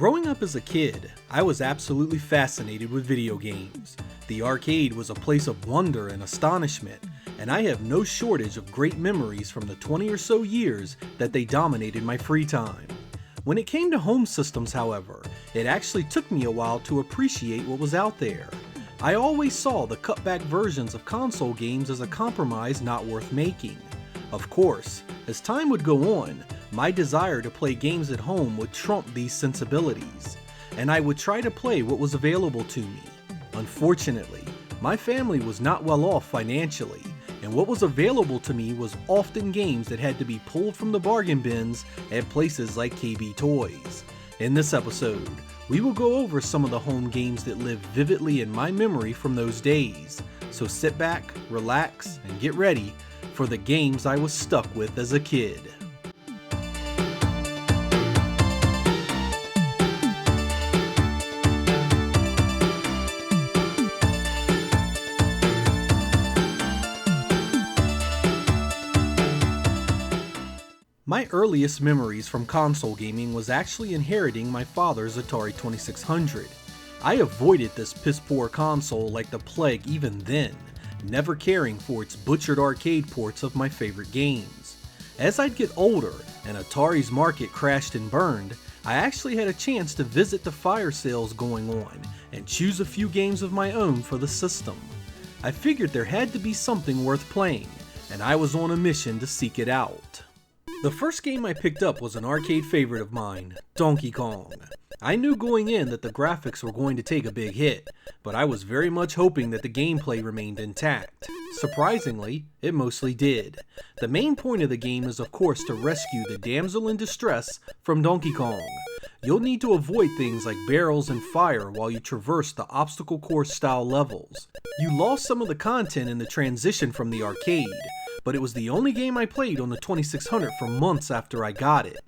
Growing up as a kid, I was absolutely fascinated with video games. The arcade was a place of wonder and astonishment, and I have no shortage of great memories from the 20 or so years that they dominated my free time. When it came to home systems, however, it actually took me a while to appreciate what was out there. I always saw the cutback versions of console games as a compromise not worth making. Of course, as time would go on, my desire to play games at home would trump these sensibilities, and I would try to play what was available to me. Unfortunately, my family was not well off financially, and what was available to me was often games that had to be pulled from the bargain bins at places like KB Toys. In this episode, we will go over some of the home games that live vividly in my memory from those days. So sit back, relax, and get ready for the games I was stuck with as a kid. My earliest memories from console gaming was actually inheriting my father's Atari 2600. I avoided this piss-poor console like the plague even then, never caring for its butchered arcade ports of my favorite games. As I'd get older and Atari's market crashed and burned, I actually had a chance to visit the fire sales going on and choose a few games of my own for the system. I figured there had to be something worth playing, and I was on a mission to seek it out. The first game I picked up was an arcade favorite of mine, Donkey Kong. I knew going in that the graphics were going to take a big hit, but I was very much hoping that the gameplay remained intact. Surprisingly, it mostly did. The main point of the game is of course to rescue the damsel in distress from Donkey Kong. You'll need to avoid things like barrels and fire while you traverse the obstacle course style levels. You lost some of the content in the transition from the arcade, but it was the only game I played on the 2600 for months after I got it.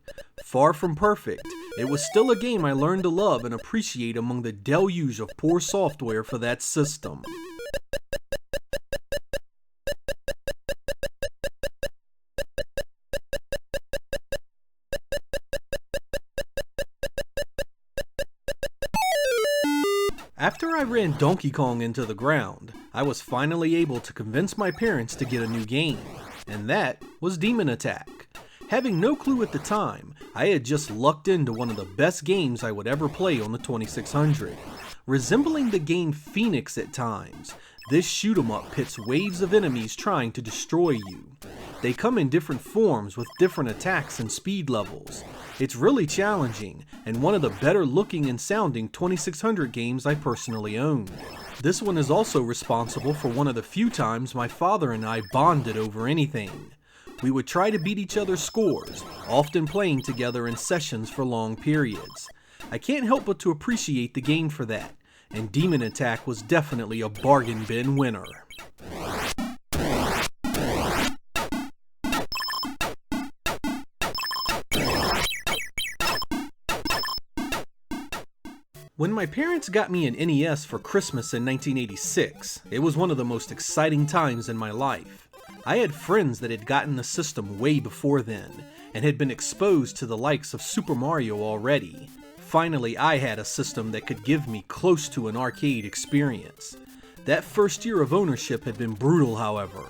Far from perfect, it was still a game I learned to love and appreciate among the deluge of poor software for that system. After I ran Donkey Kong into the ground, I was finally able to convince my parents to get a new game, and that was Demon Attack. Having no clue at the time, I had just lucked into one of the best games I would ever play on the 2600. Resembling the game Phoenix at times, this shoot-'em-up pits waves of enemies trying to destroy you. They come in different forms with different attacks and speed levels. It's really challenging, and one of the better looking and sounding 2600 games I personally owned. This one is also responsible for one of the few times my father and I bonded over anything. We would try to beat each other's scores, often playing together in sessions for long periods. I can't help but to appreciate the game for that, and Demon Attack was definitely a bargain bin winner. When my parents got me an NES for Christmas in 1986, it was one of the most exciting times in my life. I had friends that had gotten the system way before then, and had been exposed to the likes of Super Mario already. Finally, I had a system that could give me close to an arcade experience. That first year of ownership had been brutal, however.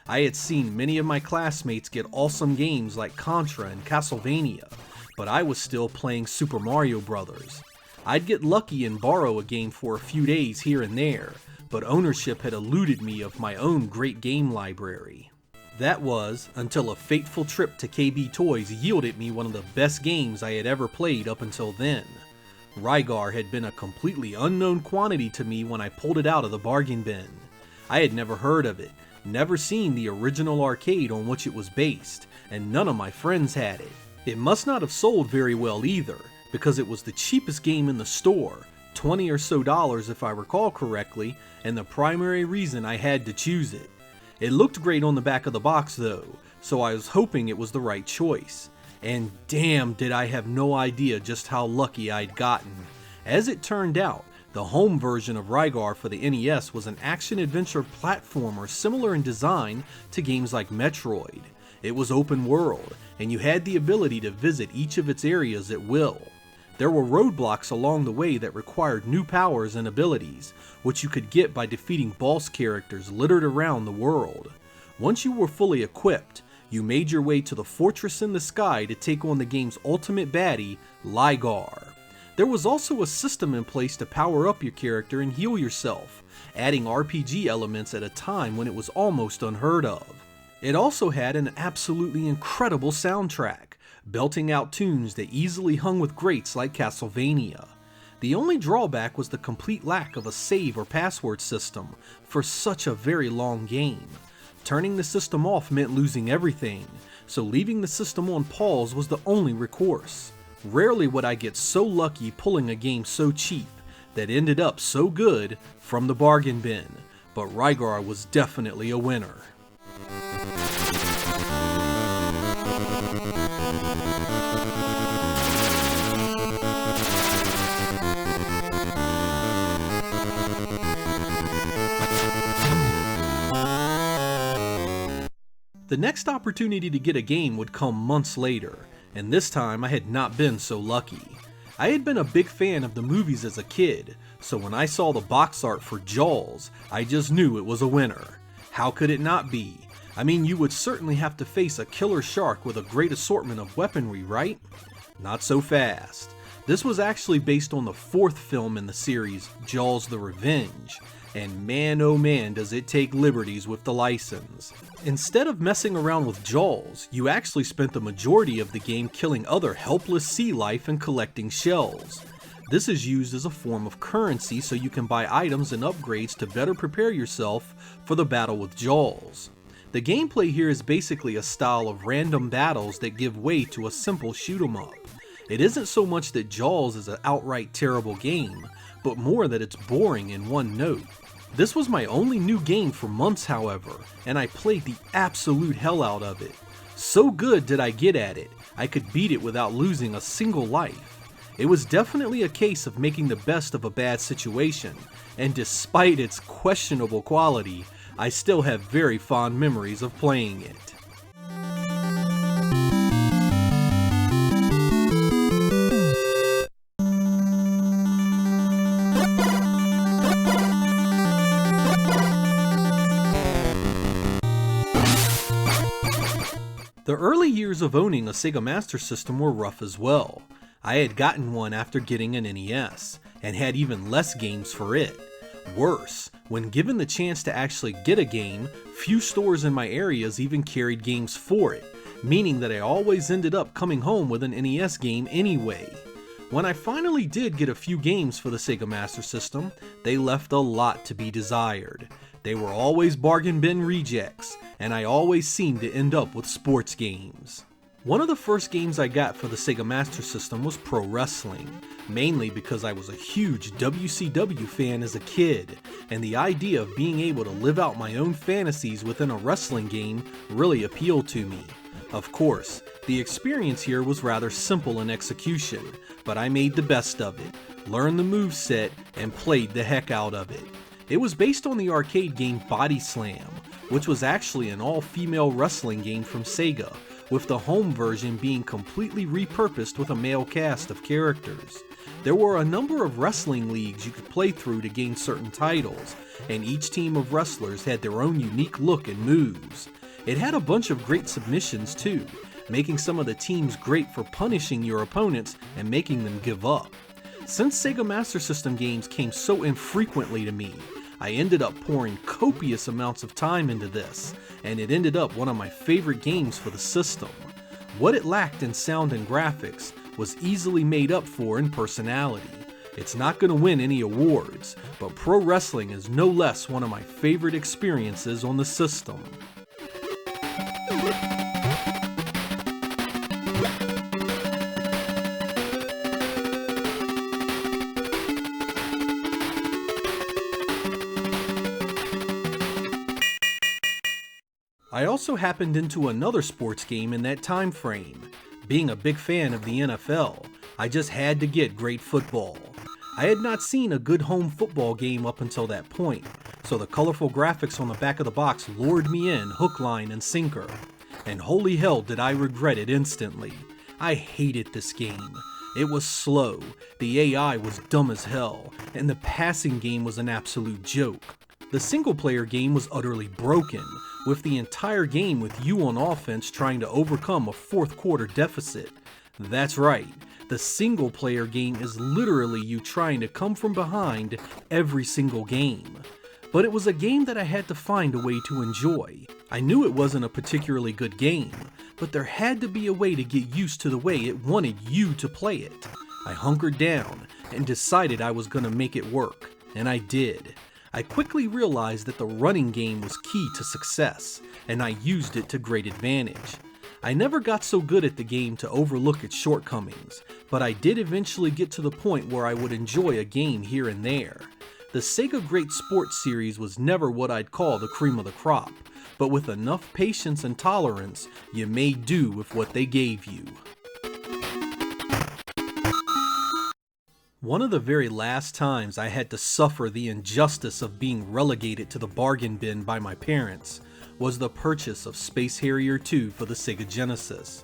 I had seen many of my classmates get awesome games like Contra and Castlevania, but I was still playing Super Mario Bros. I'd get lucky and borrow a game for a few days here and there, but ownership had eluded me of my own great game library. That was until a fateful trip to KB Toys yielded me one of the best games I had ever played up until then. Rygar had been a completely unknown quantity to me when I pulled it out of the bargain bin. I had never heard of it, never seen the original arcade on which it was based, and none of my friends had it. It must not have sold very well either, because it was the cheapest game in the store, $20 or so if I recall correctly, and the primary reason I had to choose it. It looked great on the back of the box though, so I was hoping it was the right choice. And damn did I have no idea just how lucky I'd gotten. As it turned out, the home version of Rygar for the NES was an action-adventure platformer similar in design to games like Metroid. It was open world, and you had the ability to visit each of its areas at will. There were roadblocks along the way that required new powers and abilities, which you could get by defeating boss characters littered around the world. Once you were fully equipped, you made your way to the fortress in the sky to take on the game's ultimate baddie, Ligar. There was also a system in place to power up your character and heal yourself, adding RPG elements at a time when it was almost unheard of. It also had an absolutely incredible soundtrack, belting out tunes that easily hung with greats like Castlevania. The only drawback was the complete lack of a save or password system for such a very long game. Turning the system off meant losing everything, so leaving the system on pause was the only recourse. Rarely would I get so lucky pulling a game so cheap that ended up so good from the bargain bin, but Rygar was definitely a winner. The next opportunity to get a game would come months later, and this time I had not been so lucky. I had been a big fan of the movies as a kid, so when I saw the box art for Jaws, I just knew it was a winner. How could it not be? I mean, you would certainly have to face a killer shark with a great assortment of weaponry, right? Not so fast. This was actually based on the fourth film in the series, Jaws the Revenge, and man oh man does it take liberties with the license. Instead of messing around with Jaws, you actually spent the majority of the game killing other helpless sea life and collecting shells. This is used as a form of currency so you can buy items and upgrades to better prepare yourself for the battle with Jaws. The gameplay here is basically a style of random battles that give way to a simple shoot 'em up. It isn't so much that Jaws is an outright terrible game, but more that it's boring in one note. This was my only new game for months, however, and I played the absolute hell out of it. So good did I get at it, I could beat it without losing a single life. It was definitely a case of making the best of a bad situation, and despite its questionable quality, I still have very fond memories of playing it. The early years of owning a Sega Master System were rough as well. I had gotten one after getting an NES, and had even less games for it. Worse, when given the chance to actually get a game, few stores in my areas even carried games for it, meaning that I always ended up coming home with an NES game anyway. When I finally did get a few games for the Sega Master System, they left a lot to be desired. They were always bargain bin rejects, and I always seemed to end up with sports games. One of the first games I got for the Sega Master System was Pro Wrestling, mainly because I was a huge WCW fan as a kid, and the idea of being able to live out my own fantasies within a wrestling game really appealed to me. Of course, the experience here was rather simple in execution, but I made the best of it, learned the moveset, and played the heck out of it. It was based on the arcade game Body Slam, which was actually an all-female wrestling game from Sega, with the home version being completely repurposed with a male cast of characters. There were a number of wrestling leagues you could play through to gain certain titles, and each team of wrestlers had their own unique look and moves. It had a bunch of great submissions too, making some of the teams great for punishing your opponents and making them give up. Since Sega Master System games came so infrequently to me, I ended up pouring copious amounts of time into this, and it ended up one of my favorite games for the system. What it lacked in sound and graphics was easily made up for in personality. It's not going to win any awards, but pro wrestling is no less one of my favorite experiences on the system. I also happened into another sports game in that time frame. Being a big fan of the NFL, I just had to get great football. I had not seen a good home football game up until that point, so the colorful graphics on the back of the box lured me in hook, line, and sinker. And holy hell did I regret it instantly. I hated this game. It was slow, the AI was dumb as hell, and the passing game was an absolute joke. The single-player game was utterly broken, with the entire game with you on offense trying to overcome a fourth quarter deficit. That's right, the single-player game is literally you trying to come from behind every single game. But it was a game that I had to find a way to enjoy. I knew it wasn't a particularly good game, but there had to be a way to get used to the way it wanted you to play it. I hunkered down and decided I was gonna make it work, and I did. I quickly realized that the running game was key to success, and I used it to great advantage. I never got so good at the game to overlook its shortcomings, but I did eventually get to the point where I would enjoy a game here and there. The Sega Great Sports series was never what I'd call the cream of the crop, but with enough patience and tolerance, you made do with what they gave you. One of the very last times I had to suffer the injustice of being relegated to the bargain bin by my parents was the purchase of Space Harrier 2 for the Sega Genesis.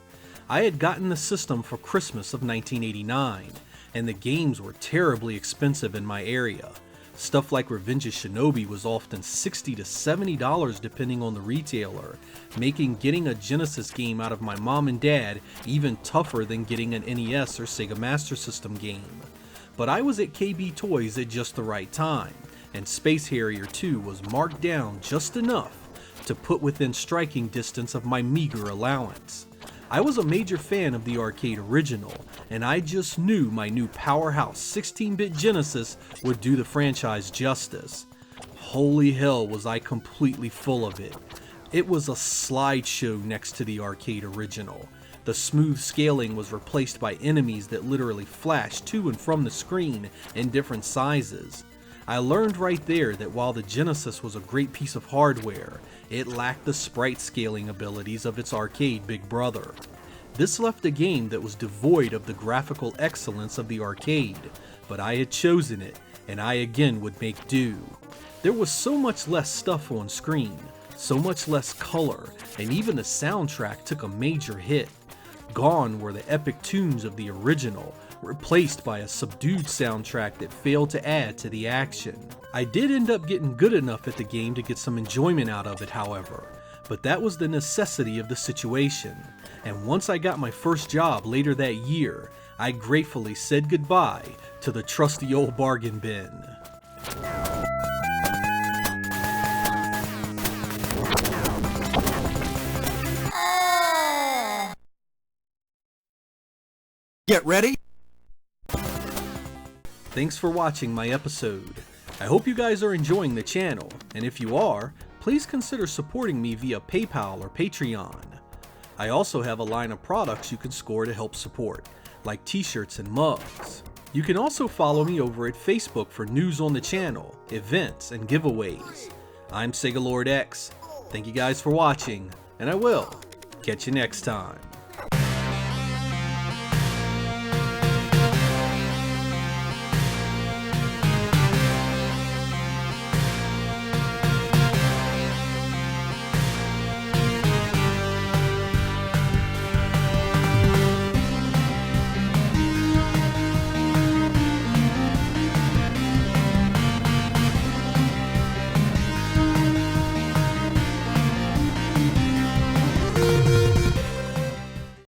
I had gotten the system for Christmas of 1989, and the games were terribly expensive in my area. Stuff like Revenge of Shinobi was often $60 to $70 depending on the retailer, making getting a Genesis game out of my mom and dad even tougher than getting an NES or Sega Master System game. But I was at KB Toys at just the right time, and Space Harrier 2 was marked down just enough to put within striking distance of my meager allowance. I was a major fan of the arcade original, and I just knew my new powerhouse 16-bit Genesis would do the franchise justice. Holy hell was I completely full of it. It was a slideshow next to the arcade original. The smooth scaling was replaced by enemies that literally flashed to and from the screen in different sizes. I learned right there that while the Genesis was a great piece of hardware, it lacked the sprite scaling abilities of its arcade big brother. This left a game that was devoid of the graphical excellence of the arcade, but I had chosen it, and I again would make do. There was so much less stuff on screen, so much less color, and even the soundtrack took a major hit. Gone were the epic tunes of the original, replaced by a subdued soundtrack that failed to add to the action. I did end up getting good enough at the game to get some enjoyment out of it, however, but that was the necessity of the situation, and once I got my first job later that year, I gratefully said goodbye to the trusty old bargain bin. Get ready! Thanks for watching my episode. I hope you guys are enjoying the channel, and if you are, please consider supporting me via PayPal or Patreon. I also have a line of products you can score to help support, like t-shirts and mugs. You can also follow me over at Facebook for news on the channel, events, and giveaways. I'm Sega Lord X. Thank you guys for watching, and I will catch you next time.